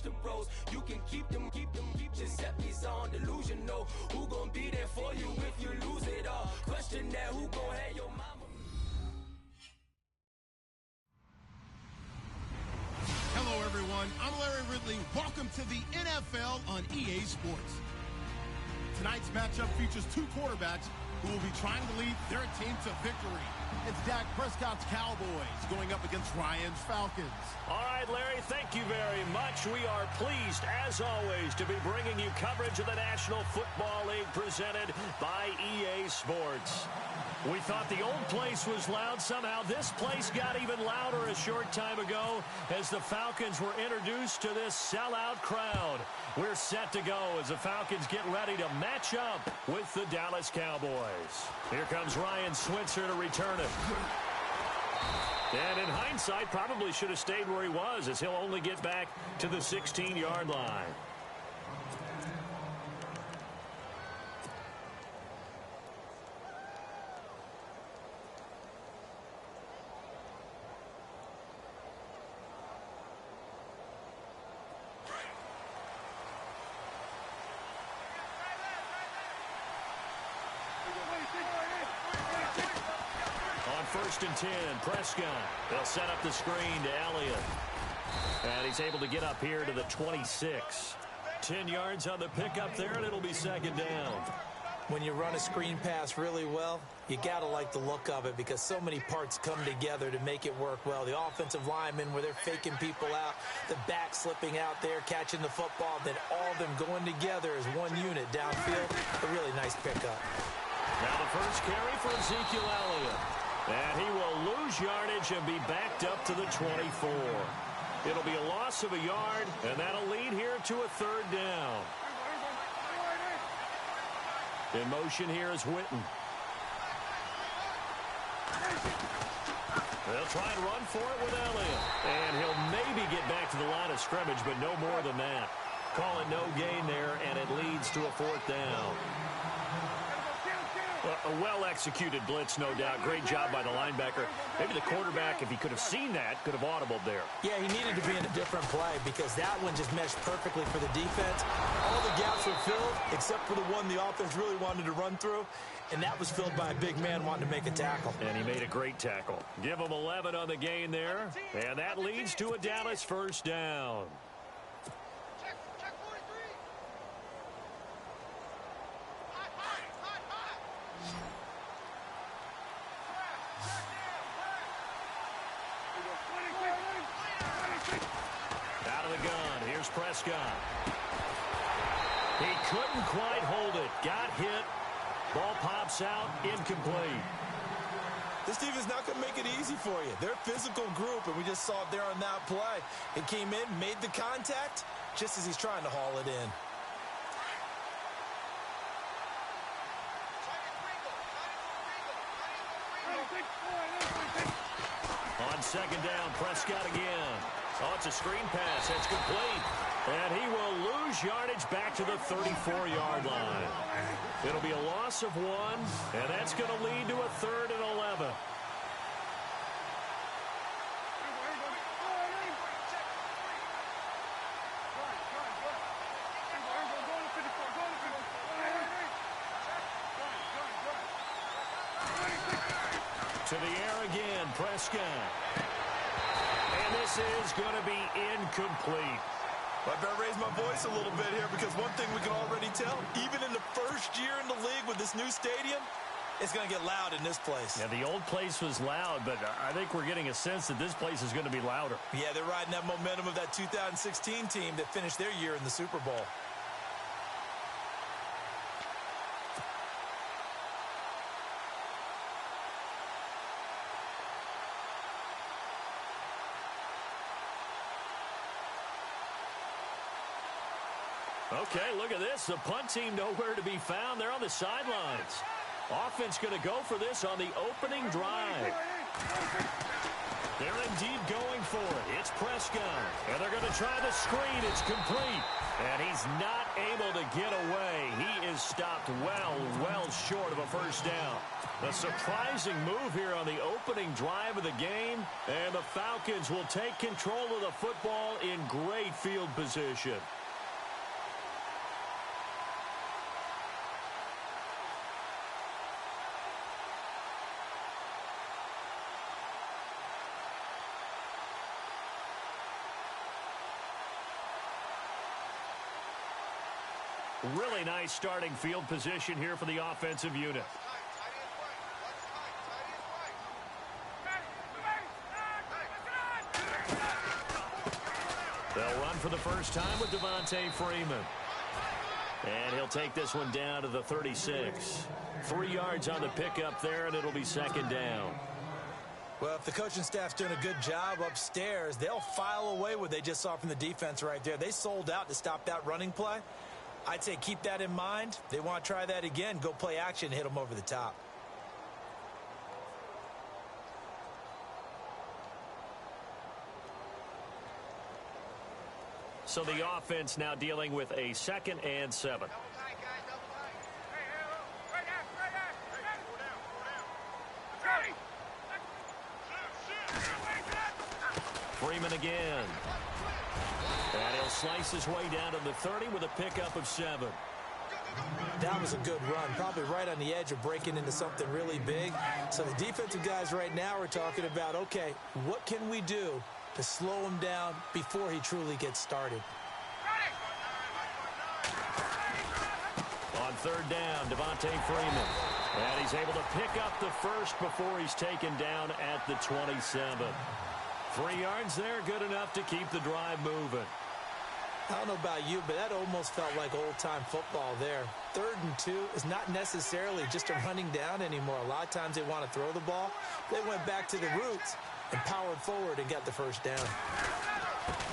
the pros. You can keep them. Giuseppe's on delusional. Who gon' be there for you if you lose it all? Question that, who gon' have your mama? Hello, everyone. I'm Larry Ridley. Welcome to the NFL on EA Sports. Tonight's matchup features two quarterbacks who will be trying to lead their team to victory. It's Dak Prescott's Cowboys going up against Ryan's Falcons. All right, Larry, thank you very much. We are pleased, as always, to be bringing you coverage of the National Football League presented by EA Sports. We thought the old place was loud. Somehow this place got even louder a short time ago as the Falcons were introduced to this sellout crowd. We're set to go as the Falcons get ready to match up with the Dallas Cowboys. Here comes Ryan Switzer to return it. And in hindsight, probably should have stayed where he was as he'll only get back to the 16-yard line. First and 10, Prescott. They'll set up the screen to Elliott. And he's able to get up here to the 26. 10 yards on the pickup there, and it'll be second down. When you run a screen pass really well, you got to like the look of it because so many parts come together to make it work well. The offensive linemen, where they're faking people out, the back slipping out there, catching the football, then all of them going together as one unit downfield. A really nice pickup. Now the first carry for Ezekiel Elliott. And he will lose yardage and be backed up to the 24. It'll be a loss of a yard, and that'll lead here to a third down. In motion here is Witten. They'll try and run for it with Elliott. And he'll maybe get back to the line of scrimmage, but no more than that. Call it no gain there, and it leads to a fourth down. A well-executed blitz, no doubt. Great job by the linebacker. Maybe the quarterback, if he could have seen that, could have audibled there. Yeah, he needed to be in a different play because that one just meshed perfectly for the defense. All the gaps were filled except for the one the offense really wanted to run through, and that was filled by a big man wanting to make a tackle. And he made a great tackle. Give him 11 on the gain there, and that leads to a Dallas first down. Prescott. He couldn't quite hold it. Got hit. Ball pops out. Incomplete. This team is not going to make it easy for you. They're a physical group, and we just saw it there on that play. It came in, made the contact, just as he's trying to haul it in. On second down, Prescott again. Oh, it's a screen pass. That's complete. And he will lose yardage back to the 34-yard line. It'll be a loss of one, and that's going to lead to a third and 11. To the air again, Prescott. And this is going to be incomplete. I better raise my voice a little bit here because one thing we can already tell, even in the first year in the league with this new stadium, it's going to get loud in this place. Yeah, the old place was loud, but I think we're getting a sense that this place is going to be louder. Yeah, they're riding that momentum of that 2016 team that finished their year in the Super Bowl. Okay, look at this. The punt team nowhere to be found. They're on the sidelines. Offense going to go for this on the opening drive. They're indeed going for it. It's press gun. And they're going to try the screen. It's complete. And he's not able to get away. He is stopped well short of a first down. A surprising move here on the opening drive of the game. And the Falcons will take control of the football in great field position. Really nice starting field position here for the offensive unit. They'll run for the first time with Devontae Freeman. And he'll take this one down to the 36. 3 yards on the pickup there, and it'll be second down. Well, if the coaching staff's doing a good job upstairs, they'll file away what they just saw from the defense right there. They sold out to stop that running play. I'd say keep that in mind. They want to try that again. Go play action, hit them over the top. So the offense now dealing with a 2nd and 7. Freeman again. And he'll slice his way down to the 30 with a pickup of 7. That was a good run, probably right on the edge of breaking into something really big. So the defensive guys right now are talking about, okay, what can we do to slow him down before he truly gets started? On 3rd down, Devontae Freeman. And he's able to pick up the first before he's taken down at the 27. 3 yards there, good enough to keep the drive moving. I don't know about you, but that almost felt like old-time football there. 3rd and 2 is not necessarily just a running down anymore. A lot of times they want to throw the ball. They went back to the roots and powered forward and got the first down.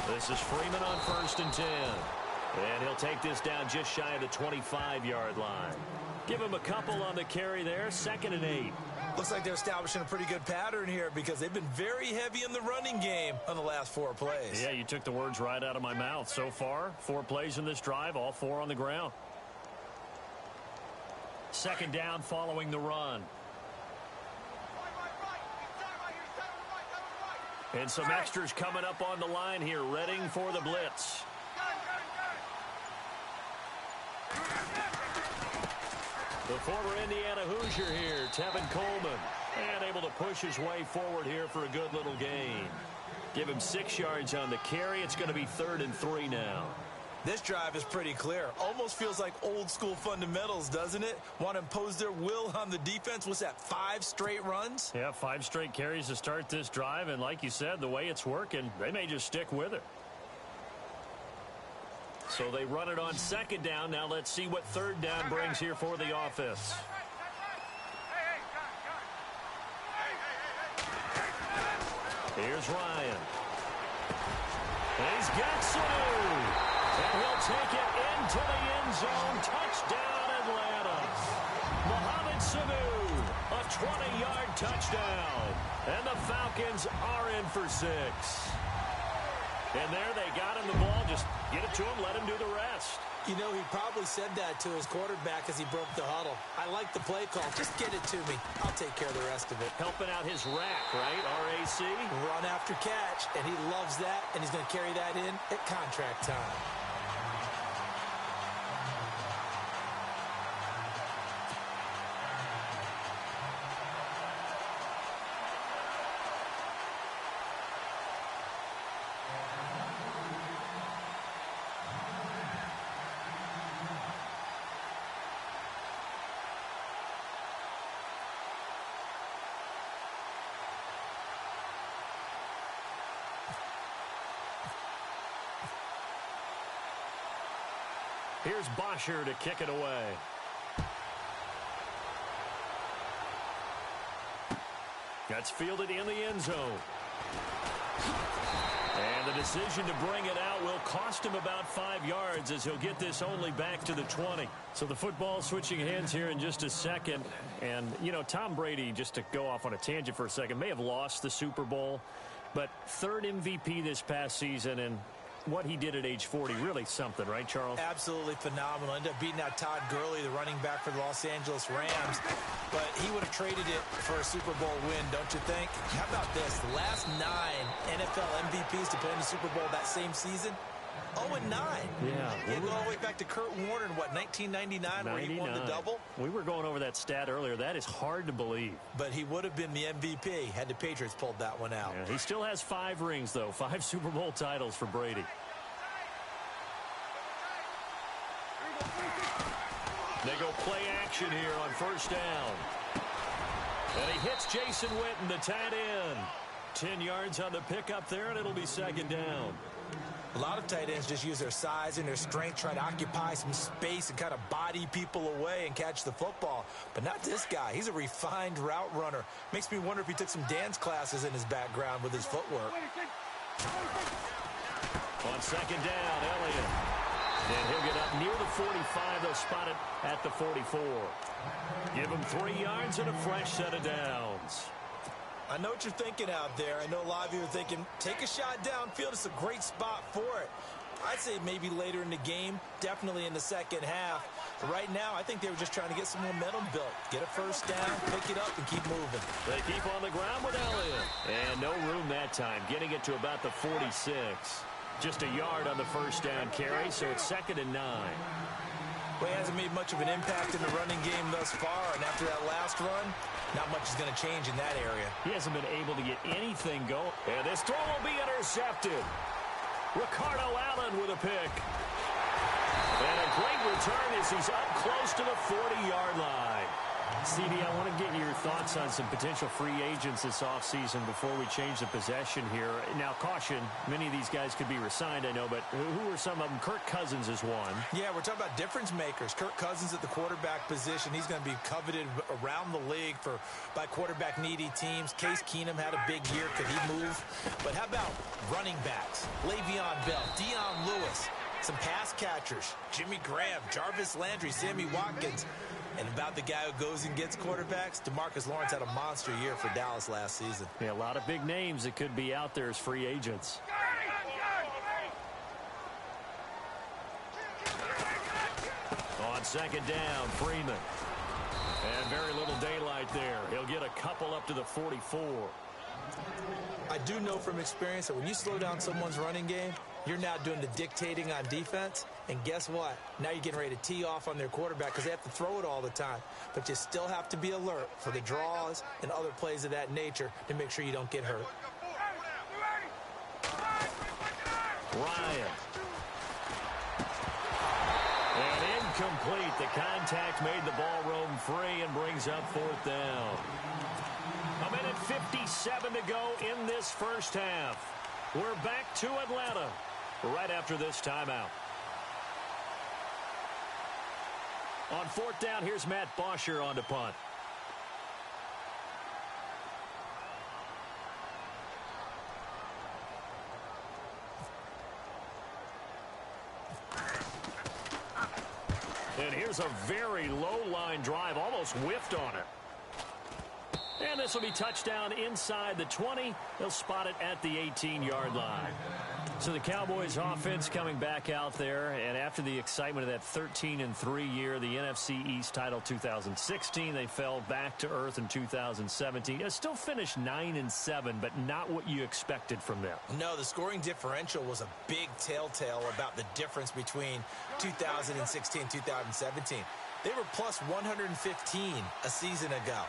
This is Freeman on 1st and 10. And he'll take this down just shy of the 25-yard line. Give him a couple on the carry there, 2nd and 8. Looks like they're establishing a pretty good pattern here because they've been very heavy in the running game on the last 4 plays. Yeah, you took the words right out of my mouth. So far, 4 plays in this drive, all 4 on the ground. 2nd down following the run. And some extras coming up on the line here, readying for the blitz. The former Indiana Hoosier here, Tevin Coleman, and able to push his way forward here for a good little gain. Give him 6 yards on the carry. It's going to be 3rd and 3 now. This drive is pretty clear. Almost feels like old school fundamentals, doesn't it? Want to impose their will on the defense. What's that, 5 straight runs? Yeah, 5 straight carries to start this drive. And like you said, the way it's working, they may just stick with it. So they run it on 2nd down. Now let's see what 3rd down brings here for the offense. Here's Ryan. He's got Sanu. And he'll take it into the end zone. Touchdown, Atlanta. Mohamed Sanu, a 20-yard touchdown. And the Falcons are in for 6. And there they got him the ball. Just get it to him, let him do the rest. You know, he probably said that to his quarterback as he broke the huddle. I like the play call. Just get it to me. I'll take care of the rest of it. Helping out his rack, right? RAC. Run after catch, and he loves that, and he's going to carry that in at contract time. Here's Bosher to kick it away. That's fielded in the end zone. And the decision to bring it out will cost him about 5 yards as he'll get this only back to the 20. So the football switching hands here in just a second. And, you know, Tom Brady, just to go off on a tangent for a second, may have lost the Super Bowl. But third MVP this past season, and what he did at age 40, really something, right, Charles? Absolutely phenomenal. Ended up beating out Todd Gurley, the running back for the Los Angeles Rams. But he would have traded it for a Super Bowl win, don't you think? How about this? The last 9 NFL MVPs to play in the Super Bowl that same season, 0-9. Yeah. You go all the way back to Kurt Warner in, what, 1999, where he won the double? We were going over that stat earlier. That is hard to believe. But he would have been the MVP had the Patriots pulled that one out. Yeah, he still has 5 rings, though. 5 Super Bowl titles for Brady. They go play action here on first down. And he hits Jason Witten, the tight end. 10 yards on the pickup there, and it'll be second down. A lot of tight ends just use their size and their strength, try to occupy some space and kind of body people away and catch the football. But not this guy. He's a refined route runner. Makes me wonder if he took some dance classes in his background with his footwork. On second down, Elliott. And he'll get up near the 45. They'll spot it at the 44. Give him 3 yards and a fresh set of downs. I know what you're thinking out there. I know a lot of you are thinking, take a shot downfield. It's a great spot for it. I'd say maybe later in the game, definitely in the second half. But right now, I think they were just trying to get some momentum built. Get a first down, pick it up, and keep moving. They keep on the ground with Elliott. And no room that time, getting it to about the 46. Just a yard on the first down carry, so it's 2nd and 9. Well, he hasn't made much of an impact in the running game thus far, and after that last run, not much is going to change in that area. He hasn't been able to get anything going. And this throw will be intercepted. Ricardo Allen with a pick. And a great return as he's up close to the 40-yard line. CD, I want to get your thoughts on some potential free agents this offseason before we change the possession here. Now, caution, many of these guys could be re-signed, I know, but who are some of them? Kirk Cousins is one. Yeah, we're talking about difference makers. Kirk Cousins at the quarterback position. He's going to be coveted around the league by quarterback-needy teams. Case Keenum had a big year. Could he move? But how about running backs? Le'Veon Bell, Dion Lewis, some pass catchers, Jimmy Graham, Jarvis Landry, Sammy Watkins. And about the guy who goes and gets quarterbacks, DeMarcus Lawrence had a monster year for Dallas last season. Yeah, a lot of big names that could be out there as free agents. On second down, Freeman. And very little daylight there. He'll get a couple up to the 44. I do know from experience that when you slow down someone's running game, you're now doing the dictating on defense. And guess what? Now you're getting ready to tee off on their quarterback because they have to throw it all the time. But you still have to be alert for the draws and other plays of that nature to make sure you don't get hurt. Ryan. And incomplete. The contact made the ball roam free and brings up 4th down. 1:57 to go in this first half. We're back to Atlanta right after this timeout. On 4th down, here's Matt Bosher on to punt. And here's a very low-line drive, almost whiffed on it. And this will be touchdown inside the 20. They'll spot it at the 18-yard line. So the Cowboys offense coming back out there, and after the excitement of that 13-3 year, the NFC East title 2016, they fell back to earth in 2017. It still finished 9-7, but not what you expected from them. No, the scoring differential was a big telltale about the difference between 2016 and 2017. They were plus 115 a season ago.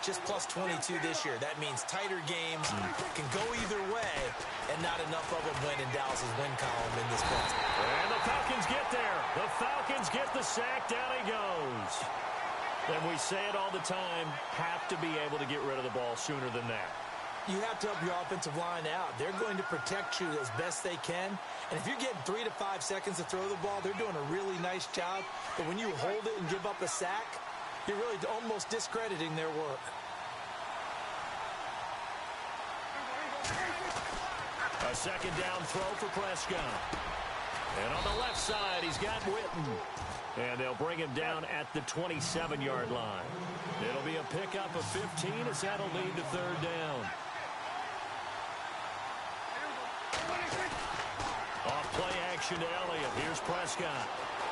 Just plus 22 this year. That means tighter games can go either way, and not enough of them win in Dallas's win column in this point. And the Falcons get there. The Falcons get the sack. Down he goes. And we say it all the time, have to be able to get rid of the ball sooner than that. You have to help your offensive line out. They're going to protect you as best they can. And if you're getting 3 to 5 seconds to throw the ball, they're doing a really nice job. But when you hold it and give up a sack, you're really almost discrediting their work. A second down throw for Prescott. And on the left side, he's got Witten. And they'll bring him down at the 27-yard line. It'll be a pickup of 15 as that'll lead to 3rd down. action to Elliott. Here's Prescott.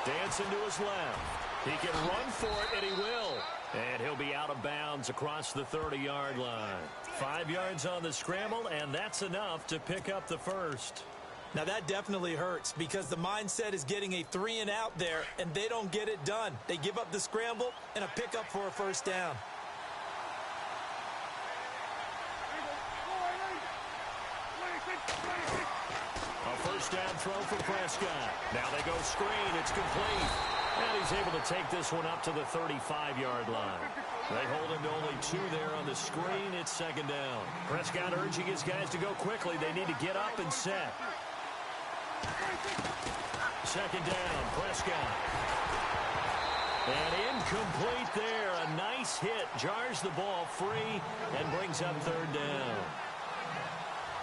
Dancing to his left. He can run for it, and he will. And he'll be out of bounds across the 30-yard line. 5 yards on the scramble, and that's enough to pick up the first. Now, that definitely hurts because the mindset is getting a 3-and-out there, and they don't get it done. They give up the scramble and a pickup for a first down. A first down throw for Prescott. Now they go screen. It's complete. And he's able to take this one up to the 35-yard line. They hold him to only 2 there on the screen. It's second down. Prescott urging his guys to go quickly. They need to get up and set. Second down, Prescott. And incomplete there. A nice hit. Jars the ball free and brings up third down.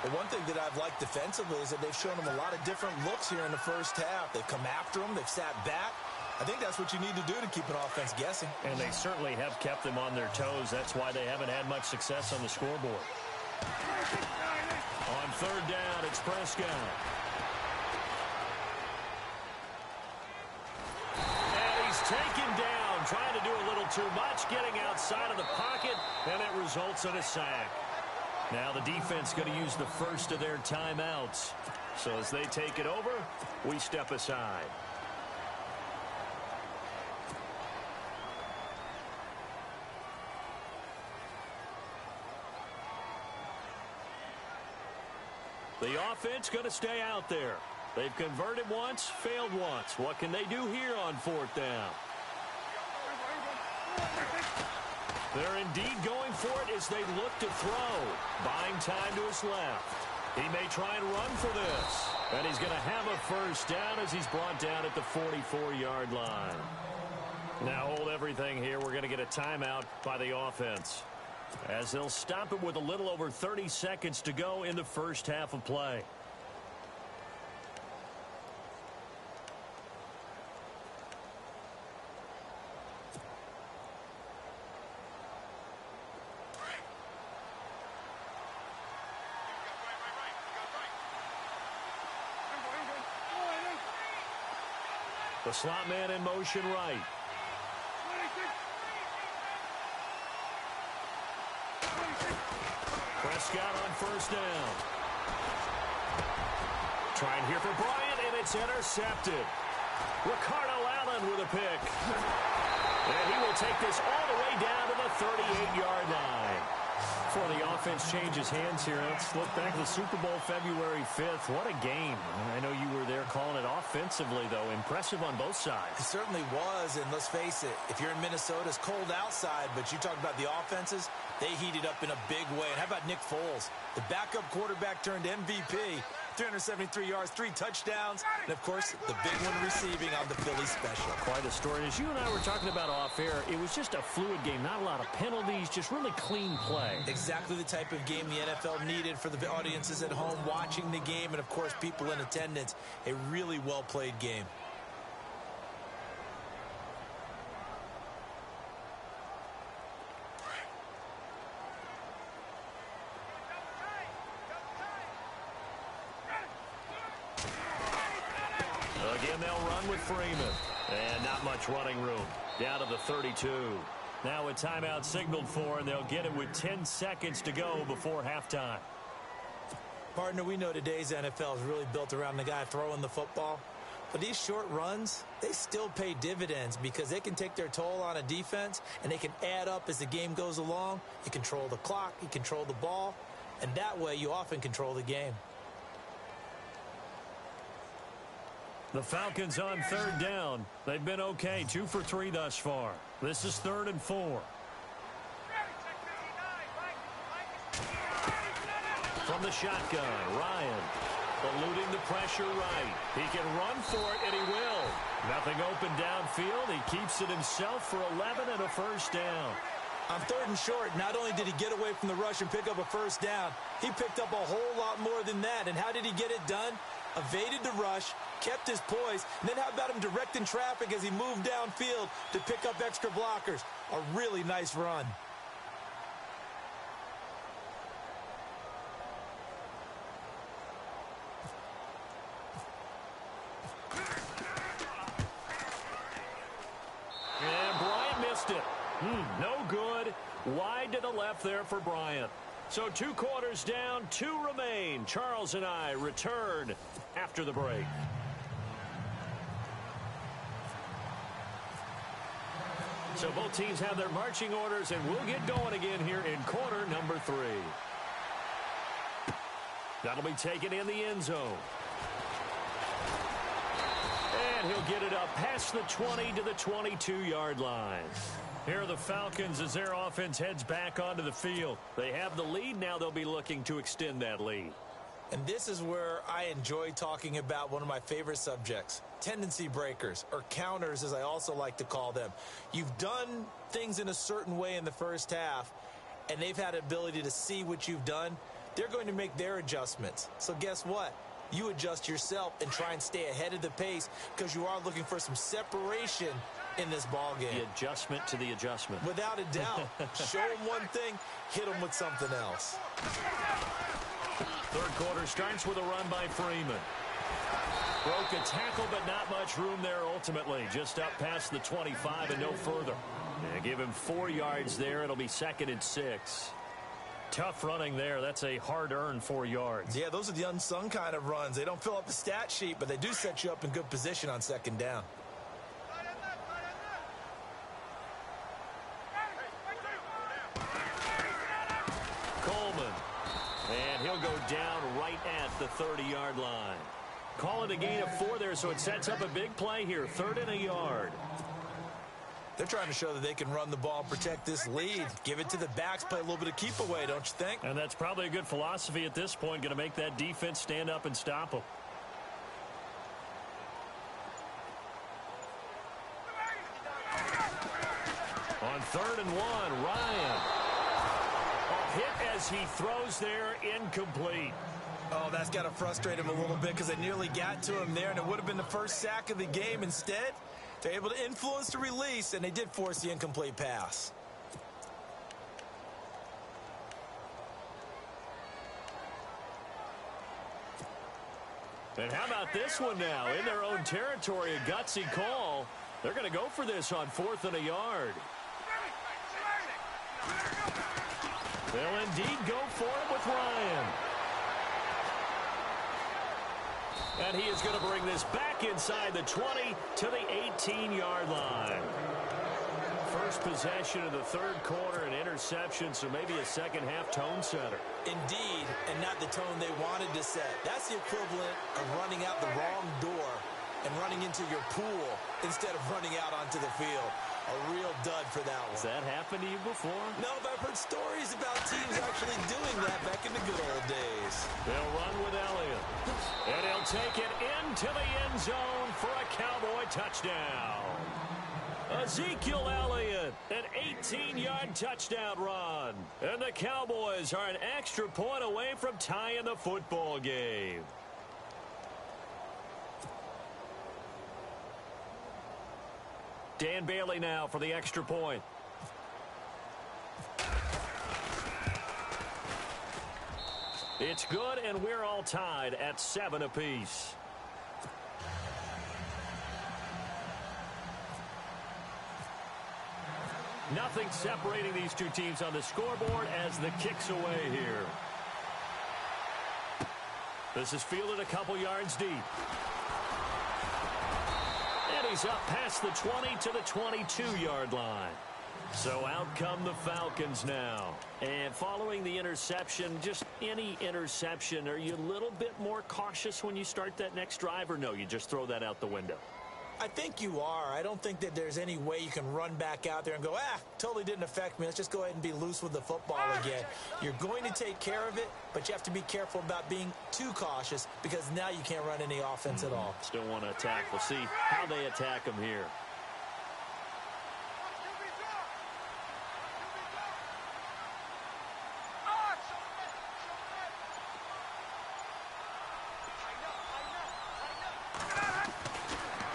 Well, one thing that I've liked defensively is that they've shown them a lot of different looks here in the first half. They've come after them. They've sat back. I think that's what you need to do to keep an offense guessing. And they certainly have kept them on their toes. That's why they haven't had much success on the scoreboard. On third down, it's Prescott. And he's taken down, trying to do a little too much, getting outside of the pocket, and it results in a sack. Now the defense going to use the first of their timeouts. So as they take it over, we step aside. The offense going to stay out there. They've converted once, failed once. What can they do here on fourth down? They're indeed going for it as they look to throw. Buying time to his left. He may try and run for this. And he's going to have a first down as he's brought down at the 44-yard line. Now hold everything here. We're going to get a timeout by the offense, as they'll stop it with a little over 30 seconds to go in the first half of play. The slot man in motion right. Prescott on first down. Trying here for Bryant, and it's intercepted. Ricardo Allen with a pick. And he will take this all the way down to the 38-yard line. Before the offense changes hands here, let's look back to the Super Bowl February 5th. What a game. I know you were there calling it offensively, though. Impressive on both sides. It certainly was, and let's face it, if you're in Minnesota, it's cold outside, but you talk about the offenses, they heated up in a big way. And how about Nick Foles? The backup quarterback turned MVP. 373 yards, 3 touchdowns, and, of course, the big one receiving on the Philly special. Quite a story. As you and I were talking about off air, it was just a fluid game. Not a lot of penalties, just really clean play. Exactly the type of game the NFL needed for the audiences at home watching the game and, of course, people in attendance. A really well-played game. Again, they'll run with Freeman. And not much running room. Down to the 32. Now a timeout signaled for, and they'll get it with 10 seconds to go before halftime. Partner, we know today's NFL is really built around the guy throwing the football. But these short runs, they still pay dividends because they can take their toll on a defense, and they can add up as the game goes along. You control the clock, you control the ball, and that way you often control the game. The Falcons on third down. They've been okay, 2 for 3 thus far. This is 3rd and 4. From the shotgun, Ryan eluding the pressure right. He can run for it, and he will. Nothing open downfield. He keeps it himself for 11 and a first down. On 3rd and short, not only did he get away from the rush and pick up a first down, he picked up a whole lot more than that. And how did he get it done? Evaded the rush, kept his poise, and then how about him directing traffic as he moved downfield to pick up extra blockers? A really nice run. enough there for Bryant. So 2 quarters down, 2 remain. Charles and I return after the break. So both teams have their marching orders, and we'll get going again here in quarter number 3. That'll be taken in the end zone. And he'll get it up past the 20 to the 22-yard line. Here are the Falcons as their offense heads back onto the field. They have the lead. Now they'll be looking to extend that lead. And this is where I enjoy talking about one of my favorite subjects, tendency breakers, or counters as I also like to call them. You've done things in a certain way in the first half, and they've had the ability to see what you've done. They're going to make their adjustments. So guess what? You adjust yourself and try and stay ahead of the pace because you are looking for some separation in this ball game. The adjustment to the adjustment. Without a doubt. Show them one thing, hit them with something else. Third quarter starts with a run by Freeman. Broke a tackle, but not much room there ultimately. Just up past the 25 and no further. Yeah, give him 4 yards there. It'll be 2nd and 6. Tough running there. That's a hard-earned 4 yards. Yeah, those are the unsung kind of runs. They don't fill up the stat sheet, but they do set you up in good position on 2nd down. Coleman. And he'll go down right at the 30-yard line. Call it a gain of 4 there, so it sets up a big play here. 3rd and a yard. They're trying to show that they can run the ball, protect this lead, give it to the backs, play a little bit of keep away, don't you think? And that's probably a good philosophy at this point, going to make that defense stand up and stop them. On 3rd and 1, Ryan. A hit as he throws there, incomplete. Oh, that's got to frustrate him a little bit because they nearly got to him there, and it would have been the first sack of the game. Instead, they're able to influence the release, and they did force the incomplete pass. And how about this one now? In their own territory, a gutsy call. They're going to go for this on 4th and a yard. They'll indeed go for it with Ryan. And he is going to bring this back inside the 20 to the 18-yard line. First possession of the 3rd quarter, an interception, so maybe a second-half tone setter. Indeed, and not the tone they wanted to set. That's the equivalent of running out the wrong door and running into your pool instead of running out onto the field. A real dud for that one. Has that happened to you before? No, but I've heard stories about teams actually doing that back in the good old days. They'll run with Elliott. And he'll take it into the end zone for a Cowboy touchdown. Ezekiel Elliott, an 18-yard touchdown run. And the Cowboys are an extra point away from tying the football game. Dan Bailey now for the extra point. It's good, and we're all tied at 7 apiece. Nothing separating these two teams on the scoreboard as the kick's away here. This is fielded a couple yards deep. And he's up past the 20 to the 22-yard line. So out come the Falcons now. And following the interception, just any interception, are you a little bit more cautious when you start that next drive, or no, you just throw that out the window? I think you are. I don't think that there's any way you can run back out there and go, totally didn't affect me. Let's just go ahead and be loose with the football again. You're going to take care of it, but you have to be careful about being too cautious because now you can't run any offense at all. Still want to attack. We'll see how they attack them here.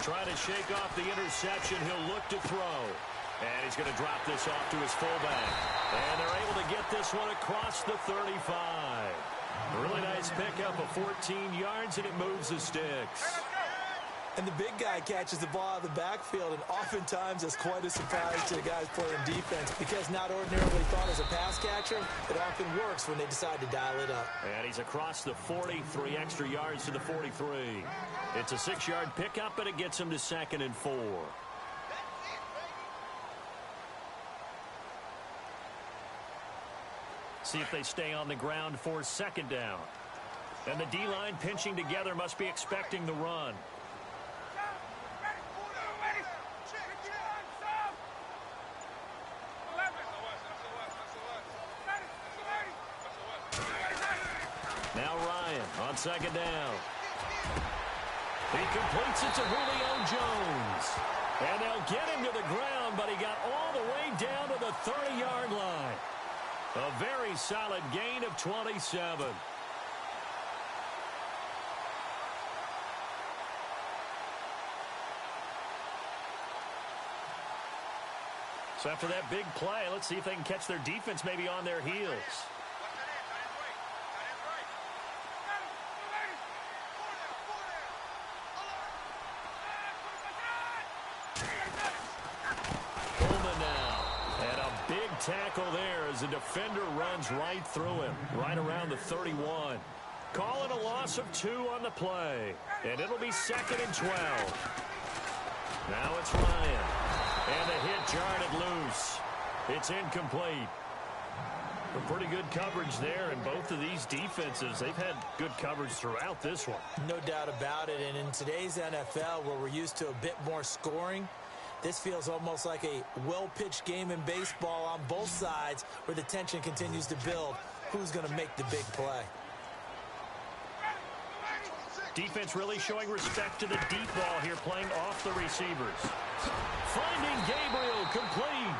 Trying to shake off the interception. He'll look to throw. And he's going to drop this off to his fullback. And they're able to get this one across the 35. A really nice pickup of 14 yards, and it moves the sticks. And the big guy catches the ball out of the backfield, and oftentimes that's quite a surprise to the guys playing defense because not ordinarily thought as a pass catcher, it often works when they decide to dial it up. And he's across the 40, 3 extra yards to the 43. It's a 6-yard pickup, and it gets him to 2nd and 4. See if they stay on the ground for 2nd down. And the D-line pinching together must be expecting the run. Now Ryan on 2nd down. He completes it to Julio Jones. And they'll get him to the ground, but he got all the way down to the 30-yard line. A very solid gain of 27. So after that big play, let's see if they can catch their defense maybe on their heels. Tackle there as the defender runs right through him, right around the 31. Calling a loss of 2 on the play, and it'll be 2nd and 12. Now it's Ryan, and the hit jarred it loose. It's incomplete. A pretty good coverage there, and both of these defenses, they've had good coverage throughout this one. No doubt about it, and in today's NFL, where we're used to a bit more scoring, this feels almost like a well-pitched game in baseball on both sides where the tension continues to build. Who's going to make the big play? Defense really showing respect to the deep ball here, playing off the receivers. Finding Gabriel complete.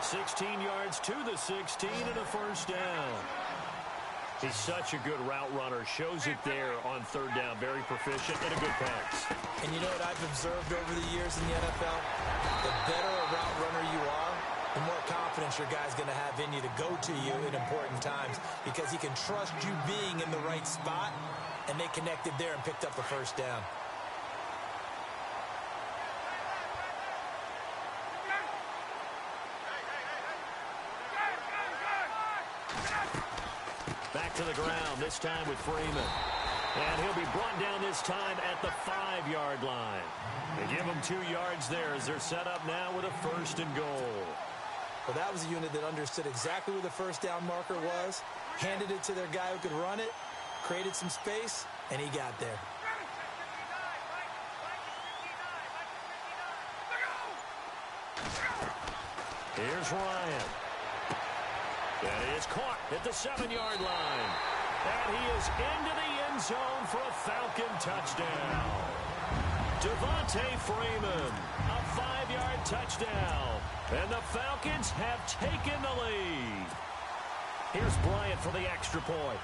16 yards to the 16 and a 1st down. He's such a good route runner. Shows it there on 3rd down. Very proficient and a good pass. And you know what I've observed over the years in the NFL? The better a route runner you are, the more confidence your guy's going to have in you to go to you in important times because he can trust you being in the right spot, and they connected there and picked up the 1st down. Back to the ground, this time with Freeman. And he'll be brought down this time at the 5-yard line. They give him 2 yards there as they're set up now with a 1st and goal. Well, that was a unit that understood exactly where the 1st down marker was, handed it to their guy who could run it, created some space, and he got there. Here's Ryan. And he is caught at the 7-yard line. And he is into the end zone for a Falcon touchdown. Devontae Freeman, a 5-yard touchdown. And the Falcons have taken the lead. Here's Bryant for the extra point.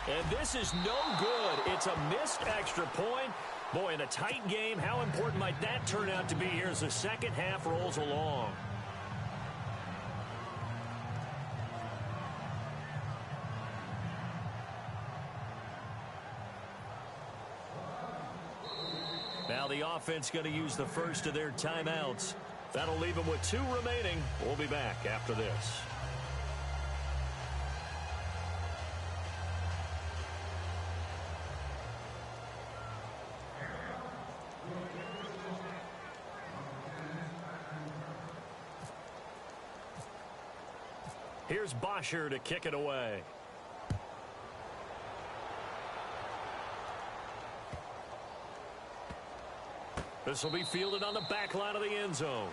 And this is no good. It's a missed extra point. Boy, in a tight game, how important might that turn out to be here as the second half rolls along? Now the offense going to use the first of their timeouts. That'll leave them with 2 remaining. We'll be back after this. Here's Bosher to kick it away. This will be fielded on the back line of the end zone.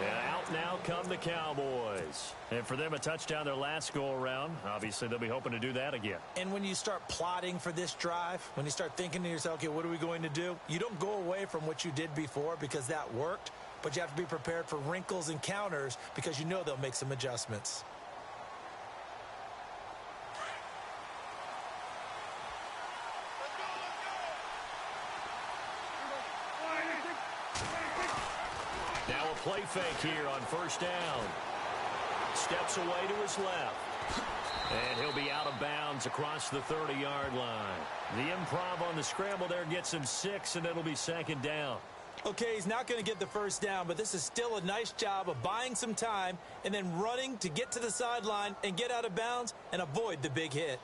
And out now come the Cowboys. And for them, a touchdown their last go-around. Obviously, they'll be hoping to do that again. And when you start plotting for this drive, when you start thinking to yourself, okay, what are we going to do? You don't go away from what you did before because that worked. But you have to be prepared for wrinkles and counters because you know they'll make some adjustments. Now a play fake here on 1st down. steps away to his left. And he'll be out of bounds across the 30-yard line. The improv on the scramble there gets him 6, and it'll be second down. Okay, he's not going to get the first down, but this is still a nice job of buying some time and then running to get to the sideline and get out of bounds and avoid the big hit.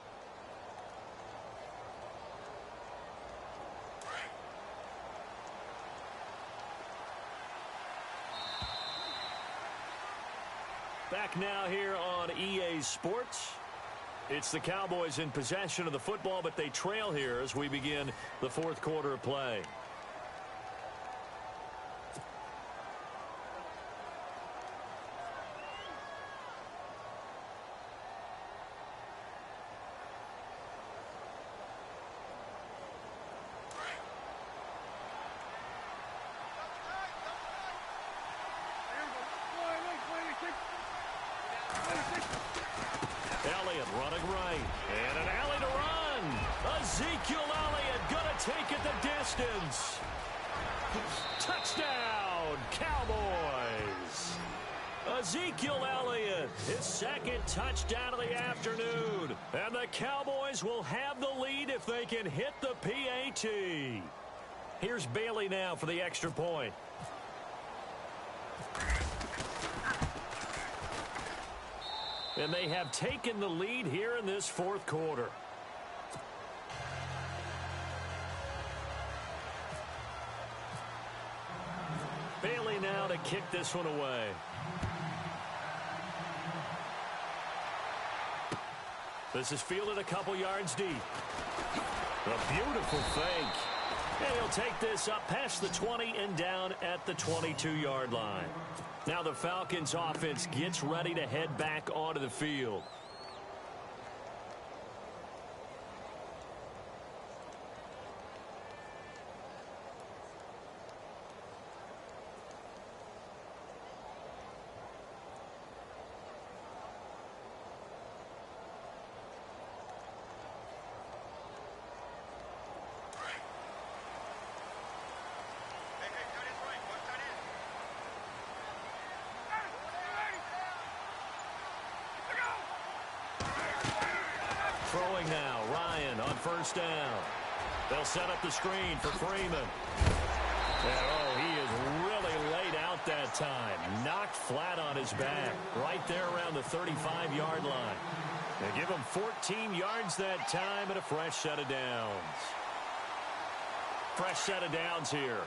Back now here on EA Sports. It's the Cowboys in possession of the football, but they trail here as we begin the fourth quarter of play. Elliott running right, and an alley to run. Ezekiel Elliott gonna take it the distance. Touchdown, Cowboys. Ezekiel Elliott, his second touchdown of the afternoon. And the Cowboys will have the lead if they can hit the PAT. Here's Bailey now for the extra point. And they have taken the lead here in this fourth quarter. Bailey now to kick this one away. This is fielded a couple yards deep. A beautiful fake. And he'll take this up past the 20 and down at the 22-yard line. Now the Falcons offense gets ready to head back onto the field. Throwing now, Ryan on first down. They'll set up the screen for Freeman. And, oh, he is really laid out that time. Knocked flat on his back. Right there around the 35-yard line. They give him 14 yards that time and a fresh set of downs. Fresh set of downs here.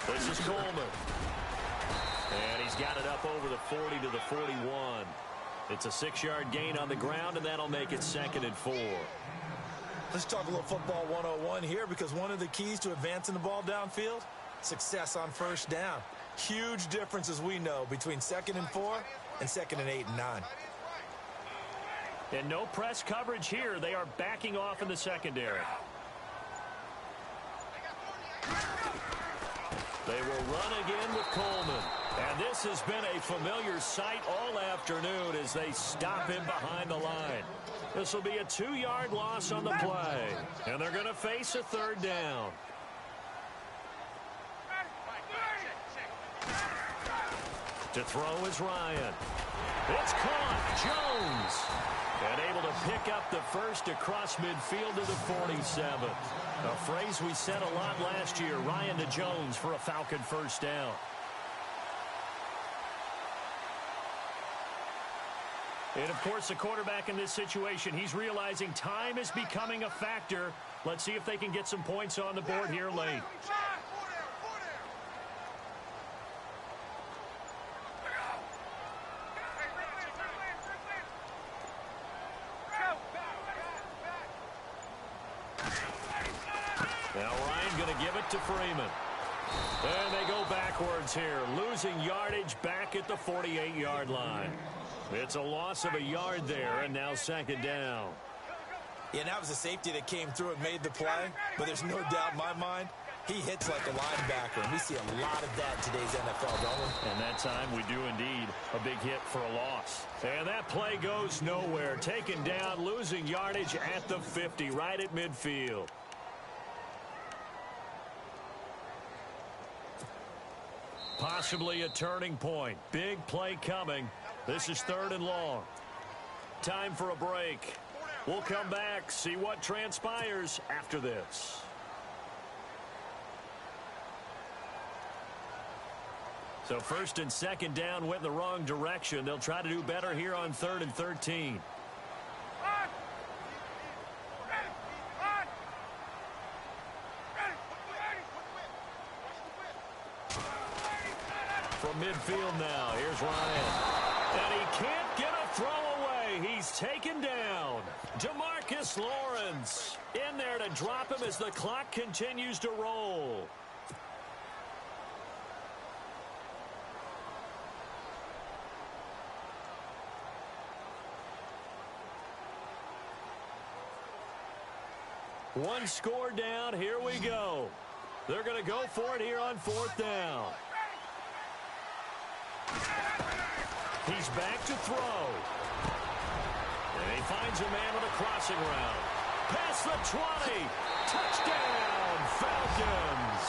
This is Coleman. And he's got it up over the 40 to the 41. It's a 6-yard gain on the ground, and that'll make it 2nd and 4. Let's talk a little football 101 here, because one of the keys to advancing the ball downfield, success on first down. Huge difference, as we know, between 2nd and 4 and 2nd and 8 and 9. And no press coverage here. They are backing off in the secondary. They will run again with Coleman. And this has been a familiar sight all afternoon as they stop him behind the line. This will be a 2-yard loss on the play. And they're going to face a 3rd down. To throw is Ryan. It's caught. Jones. And able to pick up the first across midfield to the 47. A phrase we said a lot last year. Ryan to Jones for a Falcon first down. And, of course, the quarterback in this situation, he's realizing time is becoming a factor. Let's see if they can get some points on the board here late. Now Ryan going to give it to Freeman. And they go backwards here, losing yardage back at the 48-yard line. It's a loss of a yard there, and now 2nd down. Yeah, that was a safety that came through and made the play, but there's no doubt in my mind, he hits like a linebacker, and we see a lot of that in today's NFL, don't we? And that time we do indeed a big hit for a loss. And that play goes nowhere. Taken down, losing yardage at the 50, right at midfield. Possibly a turning point. Big play coming. This is 3rd and long. Time for a break. We'll come back, see what transpires after this. So 1st and 2nd down went in the wrong direction. They'll try to do better here on 3rd and 13. From midfield now, here's Ryan. And he can't get a throw away. He's taken down. DeMarcus Lawrence in there to drop him as the clock continues to roll. One score down. Here we go. They're going to go for it here on 4th down. He's back to throw. And he finds a man with a crossing route. Past the 20. Touchdown, Falcons.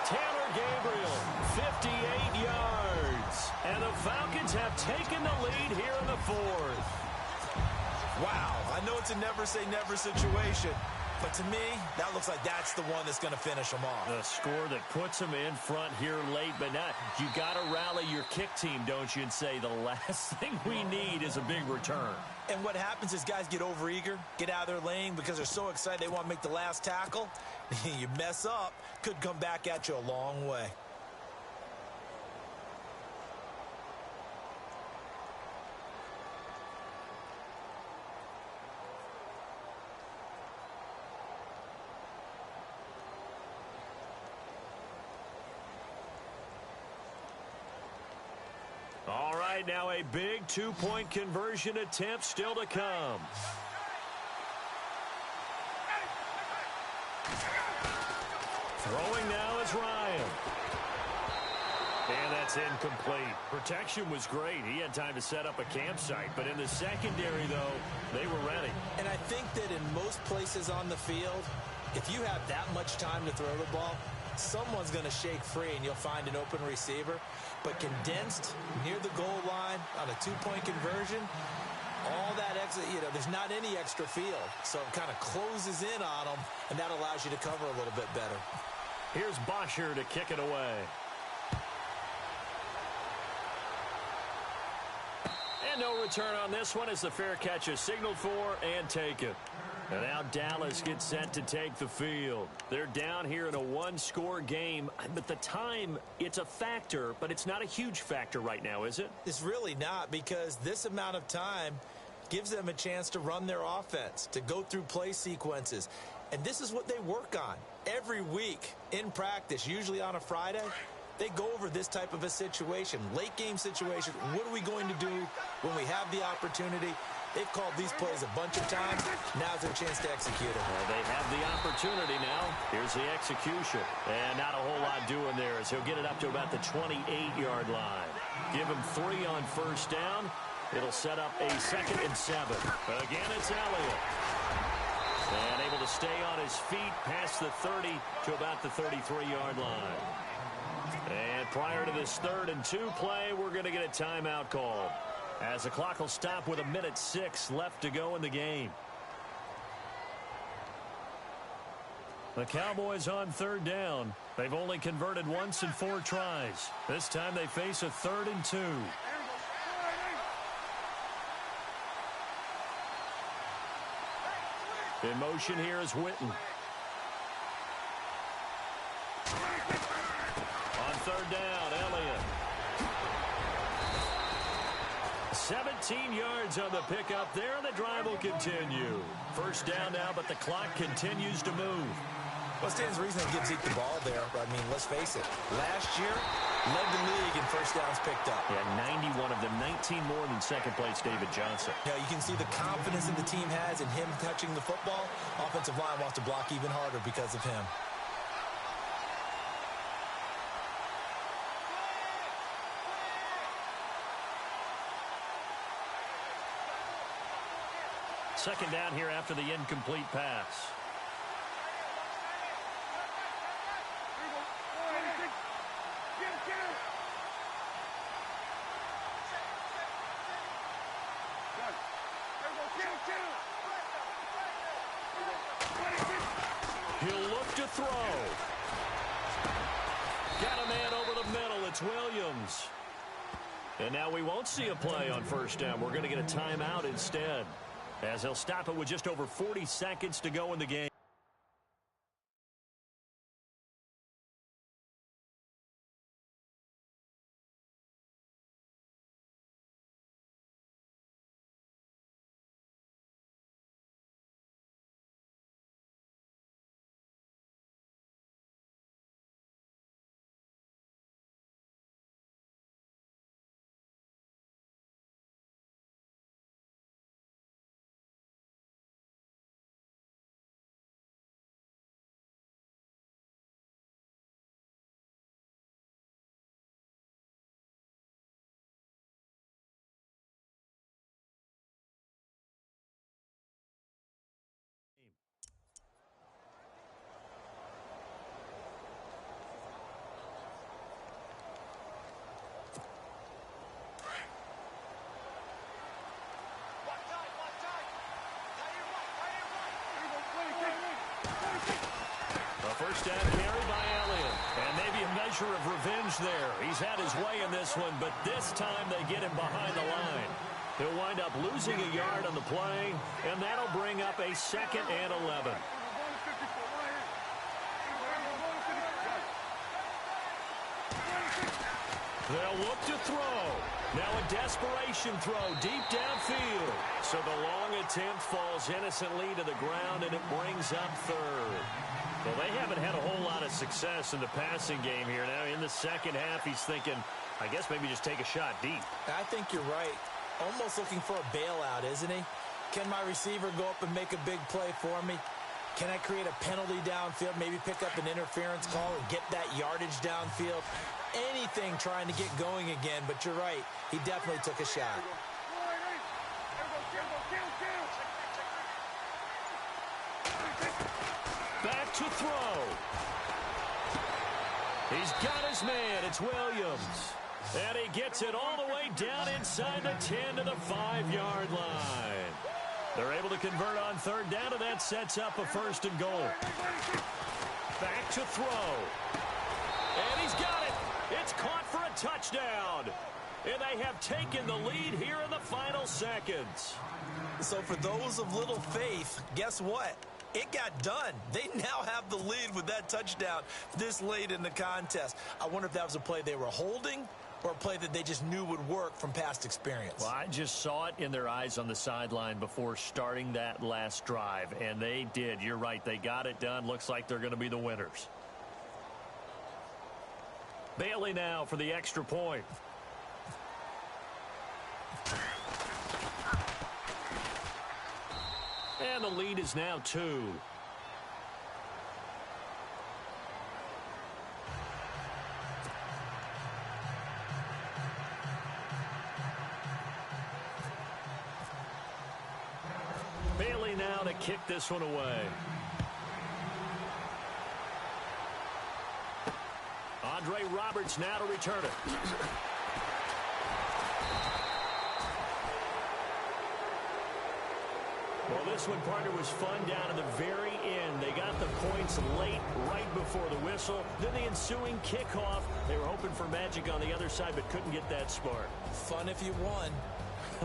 Taylor Gabriel, 58 yards. And the Falcons have taken the lead here in the 4th. Wow, I know it's a never-say-never situation, but to me, that looks like that's the one that's going to finish them off. A score that puts them in front here late, but not. You got to rally your kick team, don't you, and say the last thing we need is a big return. And what happens is guys get overeager, get out of their lane because they're so excited they want to make the last tackle. You mess up, could come back at you a long way. All right, now a big two-point conversion attempt still to come. Throwing now is Ryan. And that's incomplete. Protection was great. He had time to set up a campsite. But in the secondary, though, they were ready. And I think that in most places on the field, if you have that much time to throw the ball, someone's going to shake free and you'll find an open receiver. But condensed near the goal line on a two-point conversion, all that extra, there's not any extra field. So it kind of closes in on them, and that allows you to cover a little bit better. Here's Bosher to kick it away. And no return on this one as the fair catch is signaled for and taken. And now Dallas gets set to take the field. They're down here in a one-score game. But the time, it's a factor, but it's not a huge factor right now, is it? It's really not, because this amount of time gives them a chance to run their offense, to go through play sequences. And this is what they work on every week in practice, usually on a Friday. They go over this type of a situation, late game situation. What are we going to do when we have the opportunity? They've called these plays a bunch of times. Now's their chance to execute them. Well, they have the opportunity now. Here's the execution. And not a whole lot doing there as he'll get it up to about the 28-yard line. Give him 3 on first down. It'll set up a 2nd and 7. Again, it's Elliott. And able to stay on his feet past the 30 to about the 33-yard line. And prior to this 3rd and 2 play, we're going to get a timeout called, as the clock will stop with 1:06 left to go in the game. The Cowboys on 3rd down. They've only converted once in 4 tries. This time they face a 3rd and 2. In motion here is Witten. On 3rd down, Elliott. 17 yards on the pickup there, and the drive will continue. First down now, but the clock continues to move. Well, it stands to reason that gives Zeke the ball there. I mean, let's face it. Last year, led the league in first downs picked up. Yeah, 91 of them, 19 more than second place David Johnson. Yeah, you can see the confidence that the team has in him touching the football. Offensive line wants to block even harder because of him. Second down here after the incomplete pass. throw. Got a man over the middle. It's Williams. And now we won't see a play on first down. We're going to get a timeout instead, as he'll stop it with just over 40 seconds to go in the game. First down carry by Elliott. And maybe a measure of revenge there. He's had his way in this one, but this time they get him behind the line. He'll wind up losing a yard on the play, and that'll bring up a 2nd and 11. They'll look to throw. Now a desperation throw deep downfield. So the long attempt falls innocently to the ground, and it brings up 3rd. Well, they haven't had a whole lot of success in the passing game here. Now, in the second half, he's thinking, I guess maybe just take a shot deep. I think you're right. Almost looking for a bailout, isn't he? Can my receiver go up and make a big play for me? Can I create a penalty downfield, maybe pick up an interference call and get that yardage downfield? Anything trying to get going again, but you're right. He definitely took a shot. Back to throw. He's got his man. It's Williams. And he gets it all the way down inside the 10 to the 5-yard line. They're able to convert on 3rd down, and that sets up a 1st and goal. Back to throw. And he's got it. It's caught for a touchdown. And they have taken the lead here in the final seconds. So for those of little faith, guess what? It got done. They now have the lead with that touchdown this late in the contest. I wonder if that was a play they were holding or a play that they just knew would work from past experience. Well, I just saw it in their eyes on the sideline before starting that last drive, and they did. You're right. They got it done. Looks like they're going to be the winners. Bailey now for the extra point. And the lead is now 2. Bailey now to kick this one away. Andre Roberts now to return it. Well, this one, partner, was fun down to the very end. They got the points late, right before the whistle. Then the ensuing kickoff. They were hoping for magic on the other side, but couldn't get that spark. Fun if you won,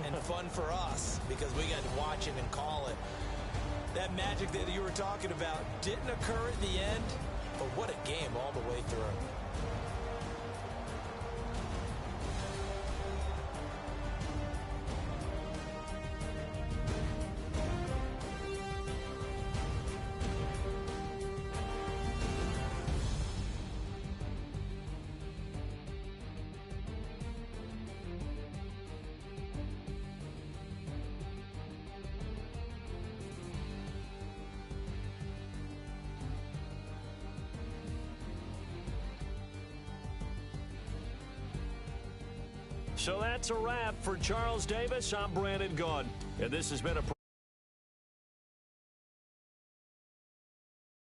and fun for us, because we got to watch it and call it. That magic that you were talking about didn't occur at the end, but what a game all the way through. So that's a wrap for Charles Davis. I'm Brandon Gaughan, and this has been a